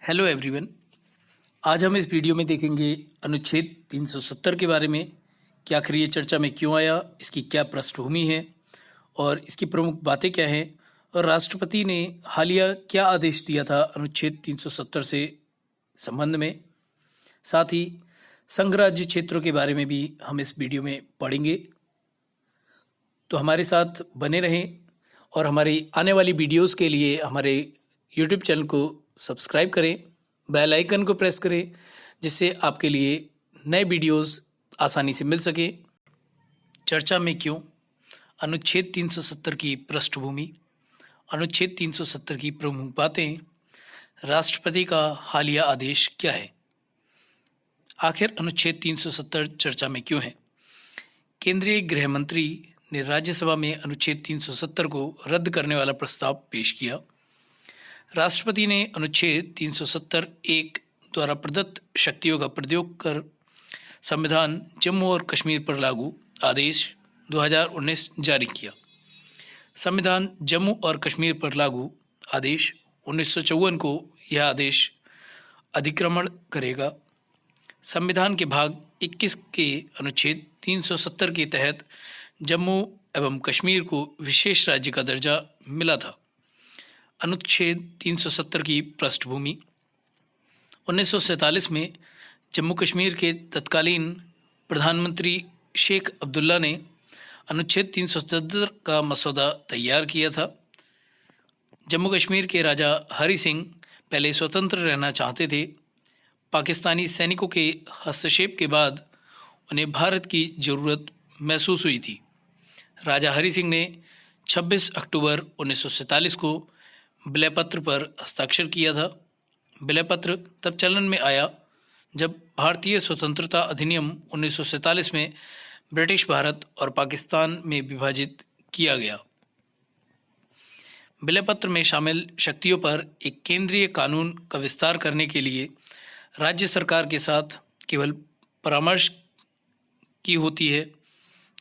Hello everyone. आज हम इस वीडियो में देखेंगे अनुच्छेद 370 के बारे में कि आखिर ये चर्चा में क्यों आया, इसकी क्या पृष्ठभूमि है और इसकी प्रमुख बातें क्या हैं, और राष्ट्रपति ने हालिया क्या आदेश दिया था अनुच्छेद 370 से संबंध में। साथ ही संघ राज्य क्षेत्रों के बारे में भी हम इस वीडियो में पढ़ेंगे। तो हमारे साथ बने रहें और हमारी आने वाली वीडियोस के लिए हमारे यूट्यूब चैनल को सब्सक्राइब करें, बेल आइकन को प्रेस करें, जिससे आपके लिए नए वीडियोस आसानी से मिल सके। चर्चा में क्यों, अनुच्छेद 370 की पृष्ठभूमि, अनुच्छेद 370 की प्रमुख बातें, राष्ट्रपति का हालिया आदेश क्या है। आखिर अनुच्छेद 370 चर्चा में क्यों है। केंद्रीय गृह मंत्री ने राज्यसभा में अनुच्छेद 370 को रद्द करने वाला प्रस्ताव पेश किया। राष्ट्रपति ने अनुच्छेद 370(1) द्वारा प्रदत्त शक्तियों का प्रयोग कर संविधान जम्मू और कश्मीर पर लागू आदेश 2019 जारी किया। संविधान जम्मू और कश्मीर पर लागू आदेश 1954 को यह आदेश अधिक्रमण करेगा। संविधान के भाग 21 के अनुच्छेद 370 के तहत जम्मू एवं कश्मीर को विशेष राज्य का दर्जा मिला था। अनुच्छेद 370 की पृष्ठभूमि, 1947 में जम्मू कश्मीर के तत्कालीन प्रधानमंत्री शेख अब्दुल्ला ने अनुच्छेद 370 का मसौदा तैयार किया था। जम्मू कश्मीर के राजा हरि सिंह पहले स्वतंत्र रहना चाहते थे। पाकिस्तानी सैनिकों के हस्तक्षेप के बाद उन्हें भारत की ज़रूरत महसूस हुई थी। राजा हरि सिंह ने 26 अक्टूबर 1947 को विलय पत्र पर हस्ताक्षर किया था। विलय पत्र तब चलन में आया जब भारतीय स्वतंत्रता अधिनियम 1947 में ब्रिटिश भारत और पाकिस्तान में विभाजित किया गया। विलय पत्र में शामिल शक्तियों पर एक केंद्रीय कानून का विस्तार करने के लिए राज्य सरकार के साथ केवल परामर्श की होती है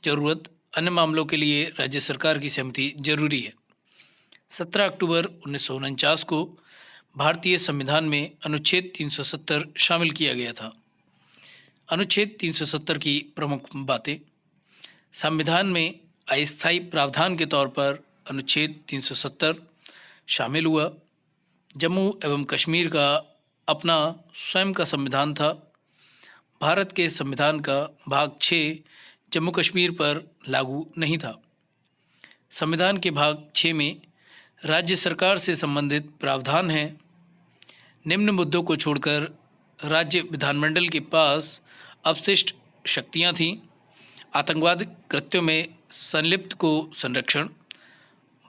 जरूरत, अन्य मामलों के लिए राज्य सरकार की सहमति जरूरी है। 17 अक्टूबर 1949 को भारतीय संविधान में अनुच्छेद 370 शामिल किया गया था। अनुच्छेद 370 की प्रमुख बातें, संविधान में अस्थायी प्रावधान के तौर पर अनुच्छेद 370 शामिल हुआ। जम्मू एवं कश्मीर का अपना स्वयं का संविधान था। भारत के संविधान का भाग 6 जम्मू कश्मीर पर लागू नहीं था। संविधान के भाग 6 में राज्य सरकार से संबंधित प्रावधान हैं। निम्न मुद्दों को छोड़कर राज्य विधानमंडल के पास अपशिष्ट शक्तियां थीं: आतंकवाद कृत्यों में संलिप्त को संरक्षण,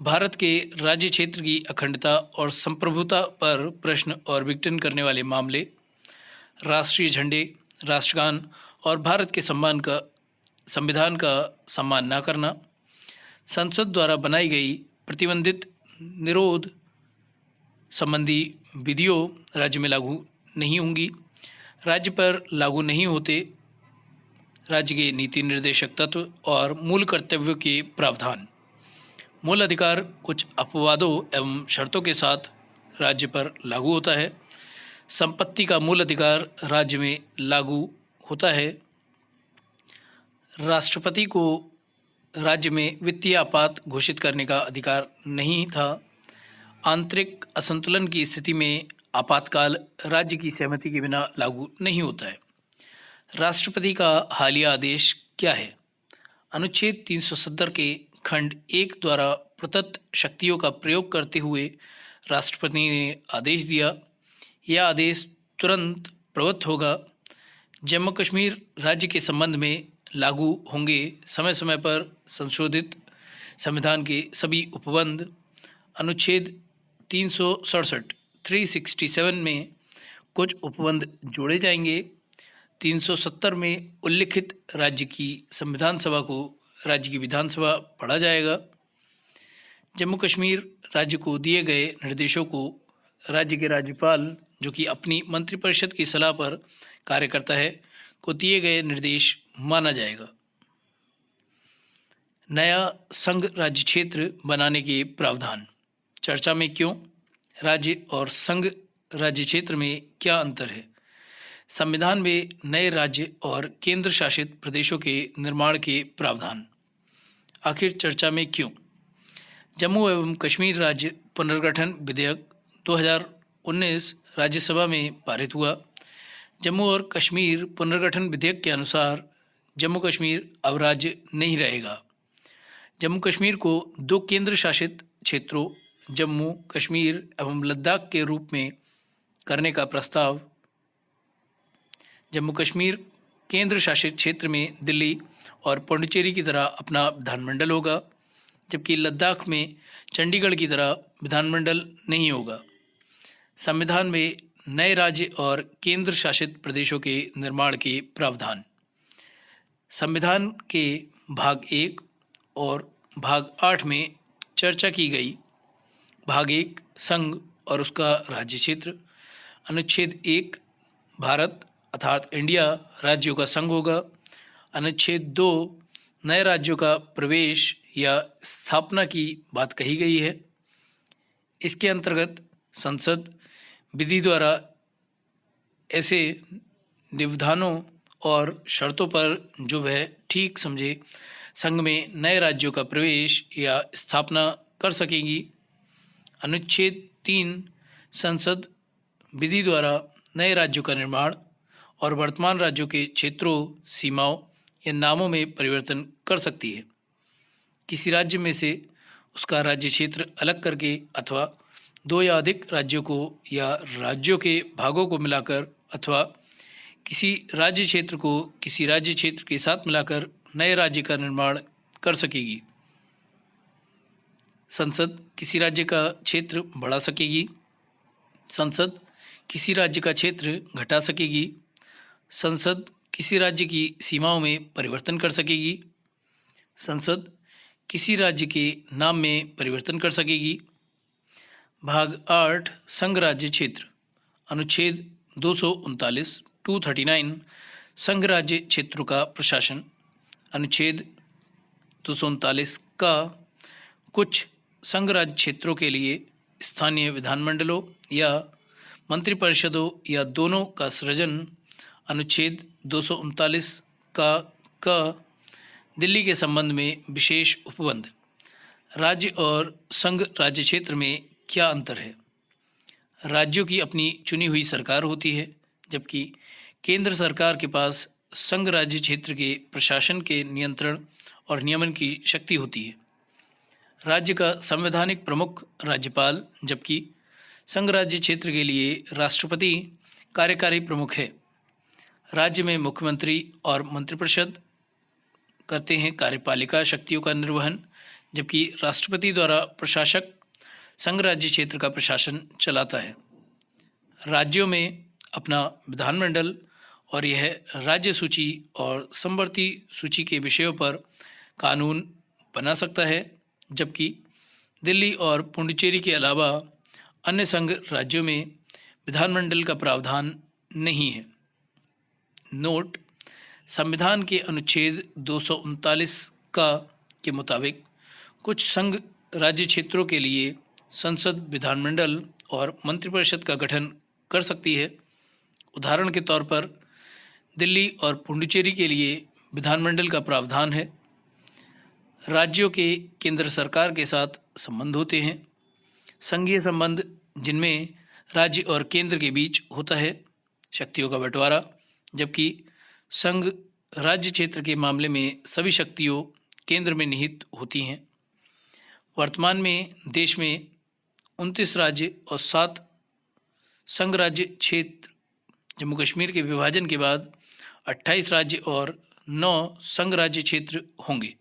भारत के राज्य क्षेत्र की अखंडता और संप्रभुता पर प्रश्न और विघटन करने वाले मामले, राष्ट्रीय झंडे, राष्ट्रगान और भारत के संविधान का सम्मान न करना, संसद द्वारा बनाई गई प्रतिबंधित निरोध संबंधी विधियों राज्य में लागू नहीं होंगी, राज्य पर लागू नहीं होते राज्य के नीति निर्देशक तत्व और मूल कर्तव्यों के प्रावधान, मूल अधिकार कुछ अपवादों एवं शर्तों के साथ राज्य पर लागू होता है, संपत्ति का मूल अधिकार राज्य में लागू होता है, राष्ट्रपति को राज्य में वित्तीय आपात घोषित करने का अधिकार नहीं था, आंतरिक असंतुलन की स्थिति में आपातकाल राज्य की सहमति के बिना लागू नहीं होता है। राष्ट्रपति का हालिया आदेश क्या है। अनुच्छेद 370 के खंड 1 द्वारा प्रदत्त शक्तियों का प्रयोग करते हुए राष्ट्रपति ने आदेश दिया। यह आदेश तुरंत प्रवृत्त होगा। जम्मू कश्मीर राज्य के संबंध में लागू होंगे समय समय पर संशोधित संविधान के सभी उपबंध। अनुच्छेद 367 में कुछ उपबंध जोड़े जाएंगे। 370 में उल्लिखित राज्य की संविधान सभा को राज्य की विधानसभा पढ़ा जाएगा। जम्मू कश्मीर राज्य को दिए गए निर्देशों को राज्य के राज्यपाल, जो कि अपनी मंत्रिपरिषद की सलाह पर कार्य करता है, को दिए गए निर्देश माना जाएगा। नया संघ राज्य क्षेत्र बनाने के प्रावधान, चर्चा में क्यों, राज्य और संघ राज्य क्षेत्र में क्या अंतर है? संविधान में नए राज्य और केंद्र शासित प्रदेशों के निर्माण के प्रावधान। आखिर चर्चा में क्यों? जम्मू एवं कश्मीर राज्य पुनर्गठन विधेयक 2019 राज्यसभा में पारित हुआ। जम्मू और कश्मीर पुनर्गठन विधेयक के अनुसार जम्मू कश्मीर अब राज्य नहीं रहेगा। जम्मू कश्मीर को 2 केंद्र शासित क्षेत्रों जम्मू कश्मीर एवं लद्दाख के रूप में करने का प्रस्ताव। जम्मू कश्मीर केंद्र शासित क्षेत्र में दिल्ली और पुडुचेरी की तरह अपना विधानमंडल होगा, जबकि लद्दाख में चंडीगढ़ की तरह विधानमंडल नहीं होगा। संविधान में नए राज्य और केंद्र शासित प्रदेशों के निर्माण के प्रावधान। संविधान के भाग 1 और भाग 8 में चर्चा की गई। भाग 1 संघ और उसका राज्य क्षेत्र। अनुच्छेद 1 भारत अर्थात इंडिया राज्यों का संघ होगा। अनुच्छेद 2 नए राज्यों का प्रवेश या स्थापना की बात कही गई है। इसके अंतर्गत संसद विधि द्वारा ऐसे विधानों और शर्तों पर जो वह ठीक समझे संघ में नए राज्यों का प्रवेश या स्थापना कर सकेगी। अनुच्छेद 3 संसद विधि द्वारा नए राज्यों का निर्माण और वर्तमान राज्यों के क्षेत्रों, सीमाओं या नामों में परिवर्तन कर सकती है। किसी राज्य में से उसका राज्य क्षेत्र अलग करके अथवा 2 या अधिक राज्यों को या राज्यों के भागों को मिलाकर अथवा किसी राज्य क्षेत्र को किसी राज्य क्षेत्र के साथ मिलाकर नए राज्य का निर्माण कर सकेगी। संसद किसी राज्य का क्षेत्र बढ़ा सकेगी। संसद किसी राज्य का क्षेत्र घटा सकेगी। संसद किसी राज्य की सीमाओं में परिवर्तन कर सकेगी। संसद किसी राज्य के नाम में परिवर्तन कर सकेगी। भाग 8 संघ राज्य क्षेत्र। अनुच्छेद 239 संघ राज्य क्षेत्रों का प्रशासन। अनुच्छेद 239 का कुछ संघ राज्य क्षेत्रों के लिए स्थानीय विधानमंडलों या मंत्रिपरिषदों या दोनों का सृजन। अनुच्छेद 239 का दिल्ली के संबंध में विशेष उपबंध। राज्य और संघ राज्य क्षेत्र में क्या अंतर है? राज्यों की अपनी चुनी हुई सरकार होती है, जबकि केंद्र सरकार के पास संघ राज्य क्षेत्र के प्रशासन के नियंत्रण और नियमन की शक्ति होती है। राज्य का संवैधानिक प्रमुख राज्यपाल, जबकि संघ राज्य क्षेत्र के लिए राष्ट्रपति कार्यकारी प्रमुख है। राज्य में मुख्यमंत्री और मंत्रिपरिषद करते हैं कार्यपालिका शक्तियों का निर्वहन, जबकि राष्ट्रपति द्वारा प्रशासक संघ राज्य क्षेत्र का प्रशासन चलाता है। राज्यों में अपना विधानमंडल और यह राज्य सूची और समवर्ती सूची के विषयों पर कानून बना सकता है, जबकि दिल्ली और पुडुचेरी के अलावा अन्य संघ राज्यों में विधानमंडल का प्रावधान नहीं है। नोट: संविधान के अनुच्छेद 239 के मुताबिक कुछ संघ राज्य क्षेत्रों के लिए संसद विधानमंडल और मंत्रिपरिषद का गठन कर सकती है। उदाहरण के तौर पर दिल्ली और पुडुचेरी के लिए विधानमंडल का प्रावधान है। राज्यों के केंद्र सरकार के साथ संबंध होते हैं। संघीय संबंध जिनमें राज्य और केंद्र के बीच होता है शक्तियों का बंटवारा, जबकि संघ राज्य क्षेत्र के मामले में सभी शक्तियों केंद्र में निहित होती हैं। वर्तमान में देश में 29 राज्य और 7 संघ राज्य क्षेत्र। जम्मू कश्मीर के विभाजन के बाद 28 राज्य और 9 संघ राज्य क्षेत्र होंगे।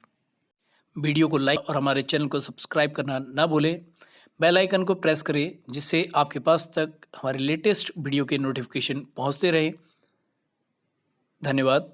वीडियो को लाइक और हमारे चैनल को सब्सक्राइब करना ना भूलें। बेल आइकन को प्रेस करें जिससे आपके पास तक हमारे लेटेस्ट वीडियो के नोटिफिकेशन पहुंचते रहें। धन्यवाद।